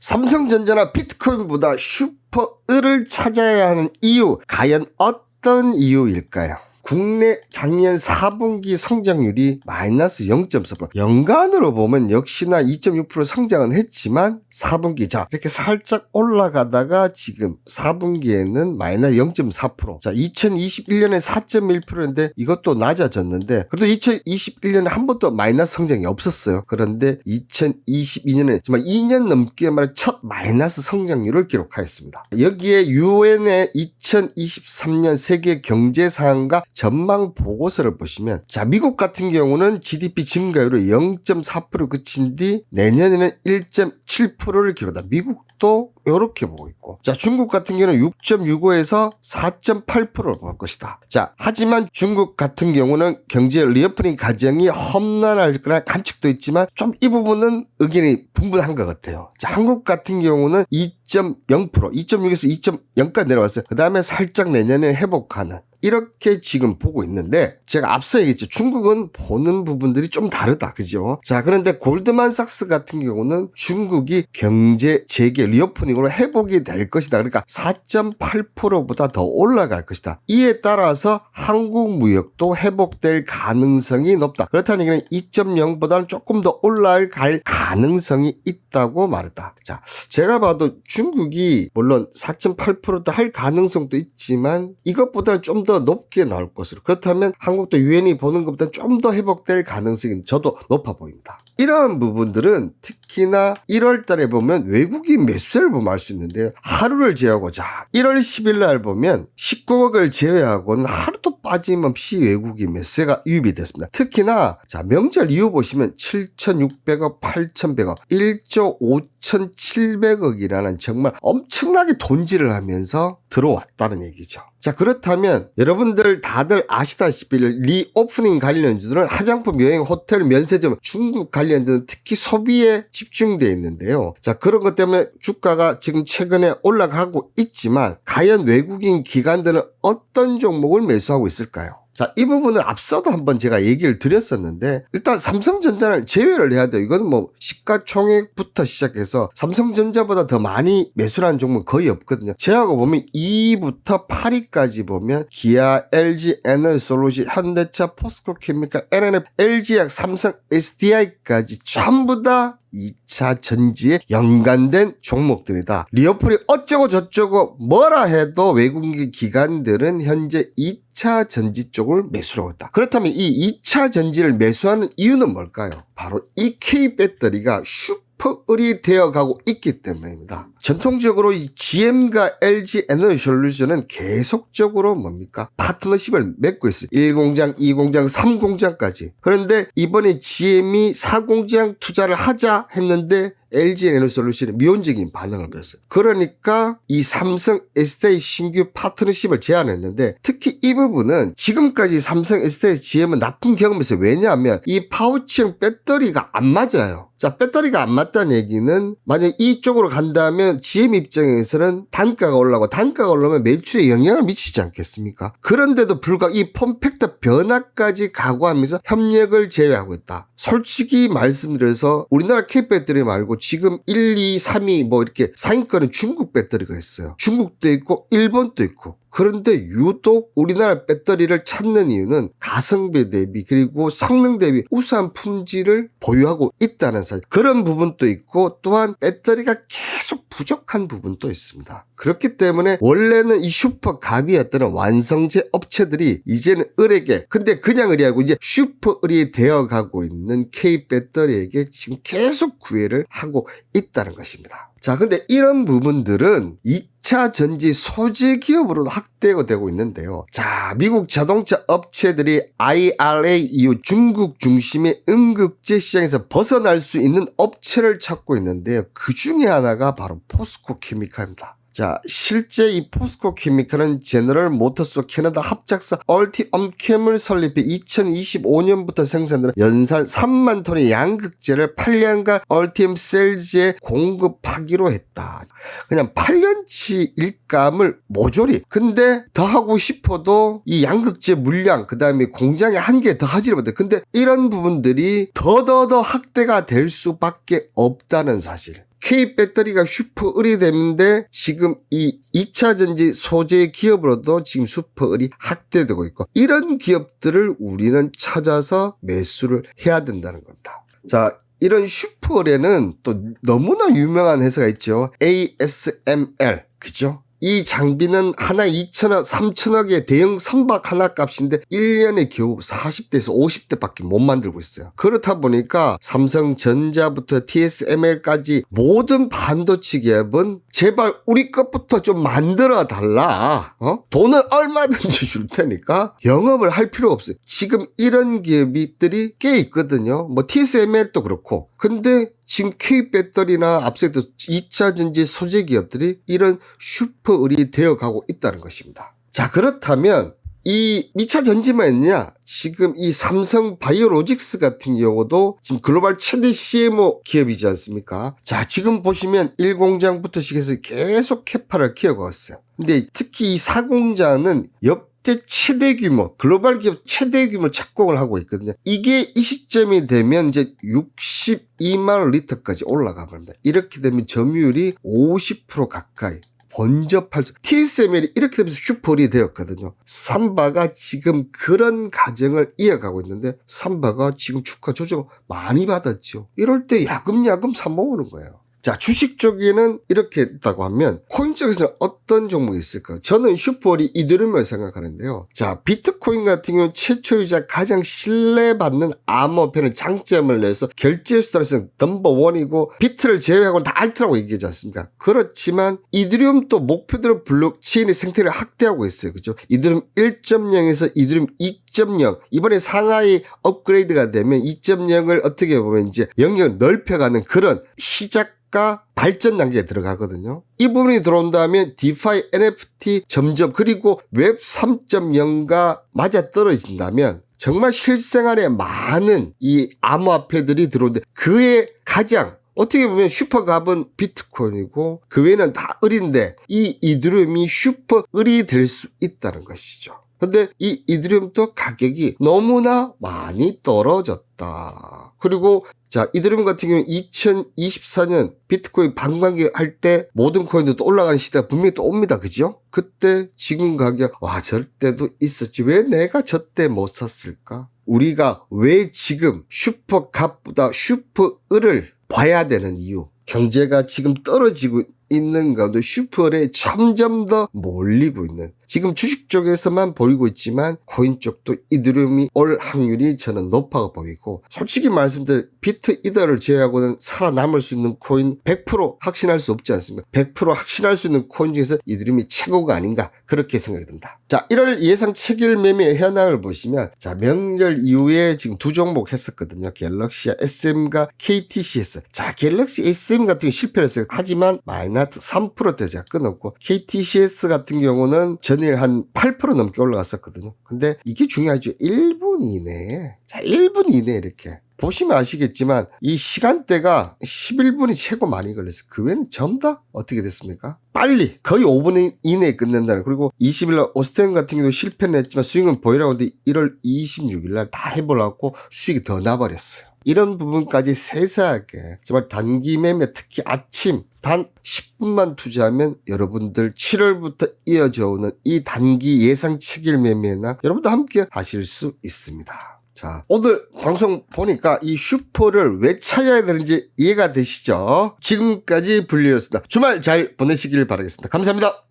삼성전자나 비트코인보다 슈퍼을을 찾아야 하는 이유, 과연 어떤 이유일까요? 국내 작년 4분기 성장률이 마이너스 0.4%. 연간으로 보면 역시나 2.6% 성장은 했지만 4분기 이렇게 살짝 올라가다가 지금 4분기에는 마이너스 0.4%. 자, 2021년에 4.1%인데 이것도 낮아졌는데 그래도 2021년에 한 번도 마이너스 성장이 없었어요. 그런데 2022년에 정말 2년 넘게 만에 첫 마이너스 성장률을 기록하였습니다. 여기에 유엔의 2023년 세계 경제 상황과 전망 보고서를 보시면 자, 미국 같은 경우는 GDP 증가율을 0.4% 그친 뒤 내년에는 1.7%를 기록한다. 미국도 이렇게 보고 있고, 자, 중국 같은 경우는 6.65에서 4.8%를 볼 것이다. 자, 하지만 중국 같은 경우는 경제 리오프닝 과정이 험난할 거라 관측도 있지만 좀 이 부분은 의견이 분분한 것 같아요. 자, 한국 같은 경우는 2.0%, 2.6에서 2.0까지 내려왔어요. 그 다음에 살짝 내년에 회복하는, 이렇게 지금 보고 있는데 제가 앞서 얘기했죠. 중국은 보는 부분들이 좀 다르다. 그죠? 자, 그런데 골드만삭스 같은 경우는 중국이 경제 재개 리오프닝으로 회복이 될 것이다. 그러니까 4.8%보다 더 올라갈 것이다. 이에 따라서 한국 무역도 회복될 가능성이 높다. 그렇다는 얘기는 2.0보다는 조금 더 올라갈 가능성이 있다고 말했다. 자, 제가 봐도 중국이 물론 4.8%도 할 가능성도 있지만 이것보다는 좀 더 높게 나올 것으로, 그렇다면 한국도 유엔이 보는 것보다 좀 더 회복될 가능성이 저도 높아 보입니다. 이러한 부분들은 특히나 1월 달에 보면 외국인 매수세를 보면 알 수 있는데요. 하루를 제외하고, 자, 1월 10일 날 보면 19억을 제외하고는 하루도 빠짐없이 외국인 매수세가 유입이 됐습니다. 특히나 자, 명절 이후 보시면 7,600억, 8,100억, 1조 5,700억이라는 정말 엄청나게 돈질을 하면서 들어왔다는 얘기죠. 자, 그렇다면 여러분들 다들 아시다시피 리오프닝 관련주들은 화장품, 여행, 호텔, 면세점, 중국 관련주는 특히 소비에 집중되어 있는데요. 자, 그런 것 때문에 주가가 지금 최근에 올라가고 있지만 과연 외국인 기관들은 어떤 종목을 매수하고 있을까요? 자, 이 부분은 앞서도 한번 제가 얘기를 드렸었는데 일단 삼성전자를 제외를 해야 돼요. 이건 뭐 시가총액부터 시작해서 삼성전자보다 더 많이 매수하는 종목은 거의 없거든요. 제하고 보면 2위부터 8위까지 보면 기아, LG, 에너지솔루션, 현대차, 포스코케미칼, NNF, LG약, 삼성, SDI까지 전부 다 2차 전지에 연관된 종목들이다. 리오프닝 어쩌고 저쩌고 뭐라 해도 외국인 기관들은 현재 2차 전지 쪽을 매수하고 있다. 그렇다면 이 2차 전지를 매수하는 이유는 뭘까요? 바로 이 K배터리가 슈퍼을이 되어가고 있기 때문입니다. 전통적으로 이 GM과 LG 에너지솔루션은 계속적으로 뭡니까? 파트너십을 맺고 있어요. 1공장, 2공장, 3공장까지. 그런데 이번에 GM이 4공장 투자를 하자 했는데 LG 에너지솔루션이 미온적인 반응을 보였어요. 그러니까 이 삼성 SDI 신규 파트너십을 제안했는데 특히 이 부분은 지금까지 삼성 SDI GM은 나쁜 경험이었어요. 왜냐하면 이 파우치형 배터리가 안 맞아요. 자, 배터리가 안 맞다는 얘기는 만약 이쪽으로 간다면 GM 입장에서는 단가가 올라가고 단가가 올라오면 매출에 영향을 미치지 않겠습니까? 그런데도 불구하고 이 폼팩터 변화까지 각오하면서 협력을 제외하고 있다. 솔직히 말씀드려서 우리나라 K배터리 말고 지금 1, 2, 3위 뭐 이렇게 상위권은 중국 배터리가 있어요. 중국도 있고 일본도 있고. 그런데 유독 우리나라 배터리를 찾는 이유는 가성비 대비 그리고 성능 대비 우수한 품질을 보유하고 있다는 사실, 그런 부분도 있고 또한 배터리가 계속 부족한 부분도 있습니다. 그렇기 때문에 원래는 이 슈퍼 갑이었던 완성제 업체들이 이제는 을에게, 근데 그냥 을이 아니고 이제 슈퍼 을이 되어가고 있는 K배터리에게 지금 계속 구애를 하고 있다는 것입니다. 자, 근데 이런 부분들은 2차 전지 소재 기업으로도 확대가 되고 있는데요. 자, 미국 자동차 업체들이 IRA 이후 중국 중심의 음극재 시장에서 벗어날 수 있는 업체를 찾고 있는데요. 그 중에 하나가 바로 포스코 케미칼입니다. 자, 실제 이 포스코 케미칼은 제너럴 모터스 캐나다 합작사 얼티엄캠을 설립해 2025년부터 생산되는 연산 3만 톤의 양극재를 8년간 얼티엄 셀즈에 공급하기로 했다. 그냥 8년치 일감을 모조리. 근데 더 하고 싶어도 이 양극재 물량, 그 다음에 공장에 한 개 더 하지를 못해. 근데 이런 부분들이 더 확대가 될 수밖에 없다는 사실. K 배터리가 슈퍼을이 되는데 지금 이 2차 전지 소재 기업으로도 지금 슈퍼을이 확대되고 있고, 이런 기업들을 우리는 찾아서 매수를 해야 된다는 겁니다. 자, 이런 슈퍼을에는 또 너무나 유명한 회사가 있죠. ASML. 그죠? 이 장비는 하나 2천억, 3천억의 대형 선박 하나 값인데 1년에 겨우 40대에서 50대밖에 못 만들고 있어요. 그렇다 보니까 삼성전자부터 TSML까지 모든 반도체 기업은 제발 우리 것부터 좀 만들어 달라. 돈은 얼마든지 줄 테니까 영업을 할 필요가 없어요. 지금 이런 기업들이 꽤 있거든요. 뭐 TSML도 그렇고. 근데 지금 K배터리나 앞서도 2차 전지 소재 기업들이 이런 슈퍼을이 되어가고 있다는 것입니다. 자, 그렇다면 이 2차 전지만 있냐? 지금 이 삼성 바이오로직스 같은 경우도 지금 글로벌 최대 CMO 기업이지 않습니까? 자, 지금 보시면 1공장부터 시작해서 계속 캐파를 키워갔어요. 근데 특히 이 4공장은 역대 최대 규모, 글로벌 기업 최대 규모 착공을 하고 있거든요. 이게 이 시점이 되면 이제 62만 리터까지 올라가 버립니다. 이렇게 되면 점유율이 50% 가까이 번접할 수, TSML이 이렇게 되면서 슈퍼을이 되었거든요. 삼바가 지금 그런 과정을 이어가고 있는데, 삼바가 지금 주가 조정 많이 받았죠. 이럴 때 야금야금 사모으는 거예요. 자, 주식 쪽에는 이렇게 있다고 하면 코인 쪽에서는 어떤 종목이 있을까요? 저는 슈퍼을이 이더리움을 생각하는데요. 자, 비트코인 같은 경우는 최초이자 가장 신뢰받는 암호화폐는 장점을 내서 결제 수단에서는 넘버원이고, 비트를 제외하고는 다 알트라고 얘기하지 않습니까? 그렇지만 이더리움도 목표대로 블록체인의 생태를 확대하고 있어요. 그죠? 이더리움 1.0에서 이더리움 2.0, 이번에 상하이 업그레이드가 되면 2.0을 어떻게 보면 이제 영역을 넓혀가는 그런 시작과 발전 단계에 들어가거든요. 이 부분이 들어온다면 디파이, NFT 점점, 그리고 웹 3.0가 맞아떨어진다면 정말 실생활에 많은 이 암호화폐들이 들어오는데, 그의 가장 어떻게 보면 슈퍼갑은 비트코인이고 그 외에는 다 을인데, 이 이더리움이 슈퍼을이 될 수 있다는 것이죠. 근데 이 이더리움도 가격이 너무나 많이 떨어졌다. 그리고 자, 이더리움 같은 경우는 2024년 비트코인 반감기 할 때 모든 코인도 또 올라가는 시대가 분명히 또 옵니다. 그죠? 그때 지금 가격, 와, 저때도 있었지. 왜 내가 저때 못 샀을까? 우리가 왜 지금 슈퍼갑보다 슈퍼을을 봐야 되는 이유. 경제가 지금 떨어지고 있는 가운데 슈퍼을에 점점 더 몰리고 있는, 지금 주식 쪽에서만 보이고 있지만 코인 쪽도 이더리움이 올 확률이 저는 높아 보이고, 솔직히 말씀드려 비트 이더를 제외하고는 살아남을 수 있는 코인 100% 확신할 수 없지 않습니까? 100% 확신할 수 있는 코인 중에서 이더리움이 최고가 아닌가, 그렇게 생각이 듭니다. 자, 1월 예상 체결 매매 현황을 보시면, 자, 명절 이후에 지금 두 종목 했었거든요. 갤럭시와 SM과 KTCS. 자, 갤럭시 SM 같은 경우 실패를 했어요. 하지만 마이너스 3%대 제가 끊었고, KTCS 같은 경우는 전일 한 8% 넘게 올라갔었거든요. 근데 이게 중요하죠. 1분 이내에. 자, 1분 이내에 이렇게. 보시면 아시겠지만 이 시간대가 11분이 최고 많이 걸렸어요. 그 외에는 전부 다 어떻게 됐습니까? 빨리 거의 5분 이내에 끝낸다는. 그리고 20일날 오스템 같은 경우도 실패는 했지만 수익은 보이라고 하는데 1월 26일날 다 해보려고 수익이 더 나버렸어요. 이런 부분까지 세세하게 정말 단기 매매, 특히 아침 단 10분만 투자하면 여러분들 7월부터 이어져 오는 이 단기 예상 체결 매매나 여러분도 함께 하실 수 있습니다. 자, 오늘 방송 보니까 이 슈퍼를 왜 찾아야 되는지 이해가 되시죠? 지금까지 분리였습니다. 주말 잘 보내시길 바라겠습니다. 감사합니다.